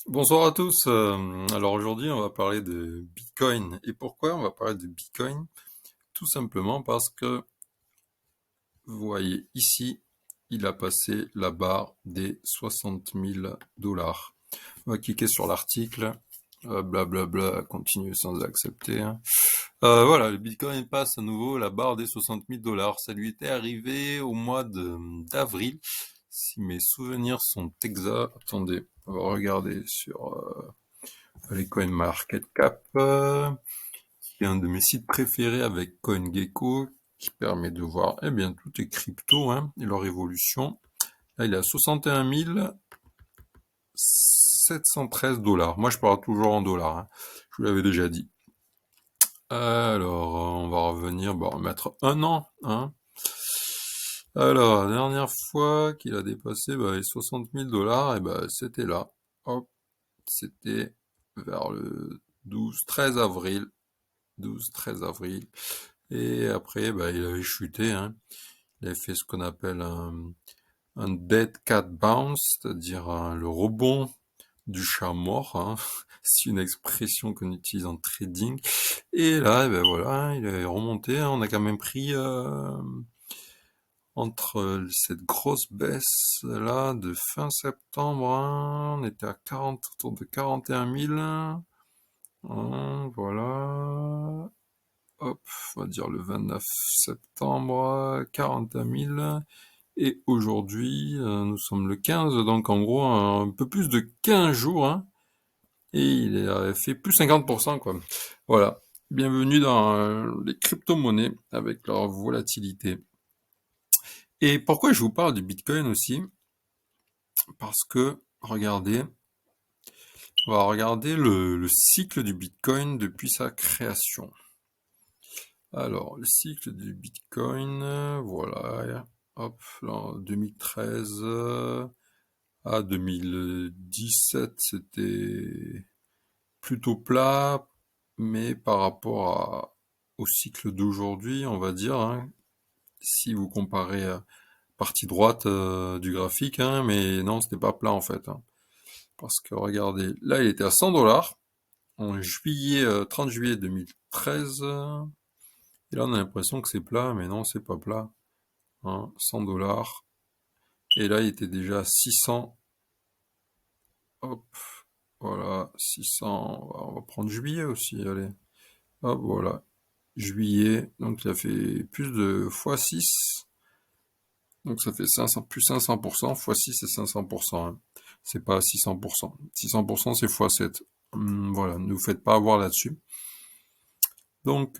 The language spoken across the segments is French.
Bonsoir à tous. Alors aujourd'hui, on va parler de Bitcoin. Et pourquoi on va parler de Bitcoin? Tout simplement parce que vous voyez ici, il a passé la barre des 60 000 dollars. On va cliquer sur l'article. Blablabla, continue sans accepter, hein. Voilà, le Bitcoin passe à nouveau la barre des 60 000 dollars. Ça lui était arrivé au mois d'avril. Si mes souvenirs sont exacts, attendez, on va regarder sur les CoinMarketCap, qui est un de mes sites préférés avec CoinGecko, qui permet de voir, eh bien, toutes les cryptos, hein, et leur évolution. Là, il est à 61 713 dollars. Moi, je parle toujours en dollars, hein. Je vous l'avais déjà dit. Alors, on va revenir, bon, on va mettre un an, hein. Alors, la dernière fois qu'il a dépassé les 60 000 dollars, et c'était là. Hop, c'était vers le 12-13 avril. 12-13 avril. Et après, il avait chuté, hein. Il avait fait ce qu'on appelle un dead cat bounce, c'est-à-dire le rebond du chat mort, hein. C'est une expression qu'on utilise en trading. Et là, voilà, hein, il est remonté, hein. On a quand même pris entre cette grosse baisse là de fin septembre, hein, on était à 40, autour de 41 000. Hein, voilà. Hop, on va dire le 29 septembre, 41 000. Et aujourd'hui, nous sommes le 15, donc en gros, un peu plus de 15 jours, hein, et il a fait plus 50%, quoi. Voilà. Bienvenue dans les crypto-monnaies avec leur volatilité. Et pourquoi je vous parle du Bitcoin aussi? Parce que, regardez, on va regarder le cycle du Bitcoin depuis sa création. Alors, le cycle du Bitcoin, voilà, hop, là, en 2013 à 2017, c'était plutôt plat, mais par rapport au cycle d'aujourd'hui, on va dire, hein, si vous comparez partie droite du graphique, hein, mais non, c'était pas plat en fait, hein, parce que regardez, là, il était à 100 dollars en juillet, 30 juillet 2013. Et là, on a l'impression que c'est plat, mais non, c'est pas plat, hein, 100 dollars. Et là, il était déjà à 600. Hop, voilà, 600. On va prendre juillet aussi, allez. Hop, voilà, juillet. Donc, il a fait plus de x6. Donc, ça fait 500, plus 500%. x6, c'est 500%, hein. C'est pas 600%. 600%, c'est x7. Voilà, ne vous faites pas avoir là-dessus. Donc,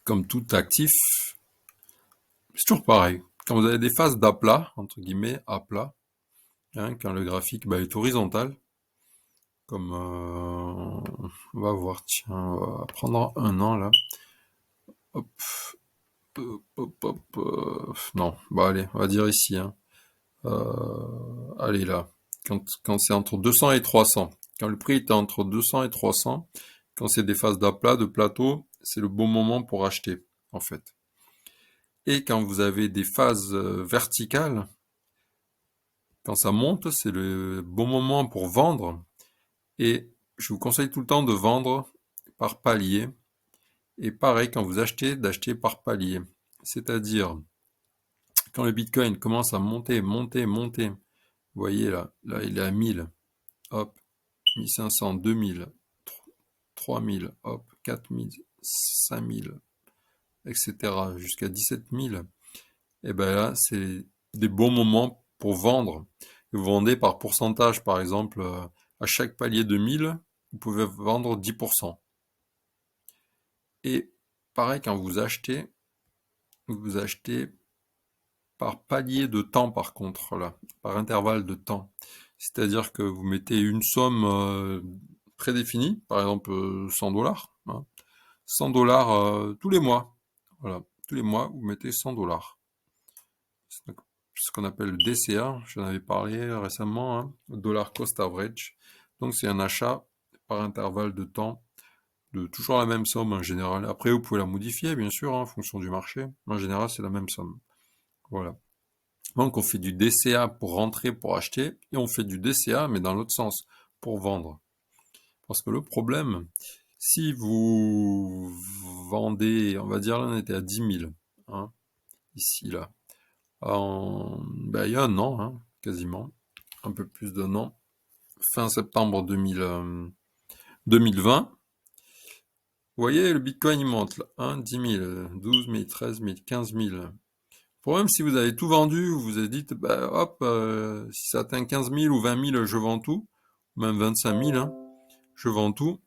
comme tout actif, c'est toujours pareil. Quand vous avez des phases d'aplat, entre guillemets, aplat, hein, quand le graphique est horizontal, comme on va voir, tiens, on va prendre un an là. Hop, non, allez, on va dire ici, hein. Allez là, quand c'est entre 200 et 300, quand le prix est entre 200 et 300, quand c'est des phases d'aplat, de plateau, c'est le bon moment pour acheter, en fait. Et quand vous avez des phases verticales, quand ça monte, c'est le bon moment pour vendre. Et je vous conseille tout le temps de vendre par palier. Et pareil, quand vous achetez, d'acheter par palier. C'est-à-dire, quand le Bitcoin commence à monter, monter, monter, vous voyez là il est à 1000, hop, 1500, 2000, 3000, hop, 4000, 5000, etc. jusqu'à 17 000. Et ben là, c'est des bons moments pour vendre. Vous vendez par pourcentage, par exemple, à chaque palier de 1000, vous pouvez vendre 10%. Et pareil, quand vous achetez par palier de temps par contre, là, par intervalle de temps. C'est-à-dire que vous mettez une somme prédéfinie, par exemple 100 dollars, hein, 100 dollars tous les mois. Voilà, tous les mois, vous mettez 100 dollars. C'est ce qu'on appelle le DCA, j'en avais parlé récemment, hein, Dollar Cost Average. Donc c'est un achat par intervalle de temps de toujours la même somme en général. Après, vous pouvez la modifier, bien sûr, hein, en fonction du marché. Mais en général, c'est la même somme. Voilà. Donc on fait du DCA pour rentrer, pour acheter, et on fait du DCA, mais dans l'autre sens, pour vendre. Parce que le problème, si vous vendez, on va dire là on était à 10 000, hein, ici là, il y a un an, hein, quasiment, un peu plus d'un an, fin septembre 2020, vous voyez le Bitcoin il monte là, hein, 10 000, 12 000, 13 000, 15 000. Le problème, si vous avez tout vendu, vous vous dites, bah, hop, si ça atteint 15 000 ou 20 000, je vends tout, même 25 000, hein, je vends tout.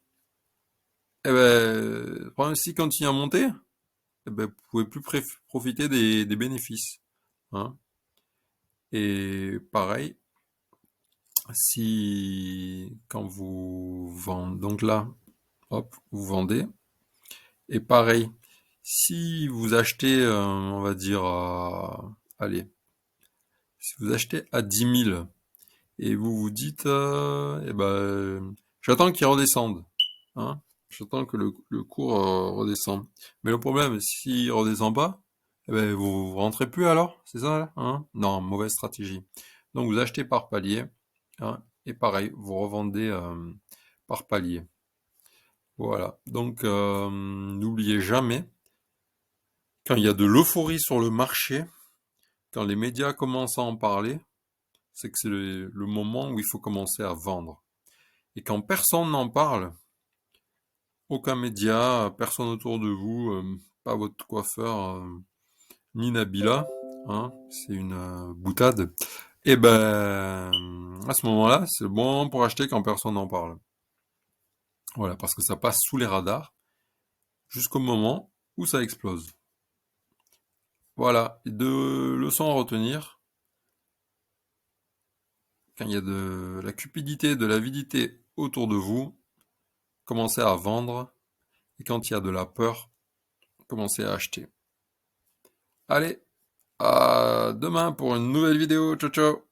Eh ben, le problème, s'il continue à monter, eh ben, vous pouvez plus profiter des bénéfices, hein. Et pareil, si quand vous vendez, donc là, hop, vous vendez. Et pareil, si vous achetez, on va dire, allez, si vous achetez à 10 000 et vous vous dites, eh ben, j'attends qu'il redescende, hein, j'attends que le cours redescende. Mais le problème, s'il redescend pas, eh ben, vous rentrez plus alors, c'est ça, là, hein? Non, mauvaise stratégie. Donc vous achetez par palier, hein, et pareil, vous revendez par palier. Voilà. Donc n'oubliez jamais, quand il y a de l'euphorie sur le marché, quand les médias commencent à en parler, c'est que c'est le moment où il faut commencer à vendre. Et quand personne n'en parle, aucun média, personne autour de vous, pas votre coiffeur, ni Nabila, hein, c'est une boutade, et ben à ce moment-là, c'est le bon moment pour acheter quand personne n'en parle. Voilà, parce que ça passe sous les radars jusqu'au moment où ça explose. Voilà, deux leçons à retenir. Quand il y a de la cupidité, de l'avidité autour de vous, commencez à vendre. Et quand il y a de la peur, commencez à acheter. Allez, à demain pour une nouvelle vidéo. Ciao, ciao!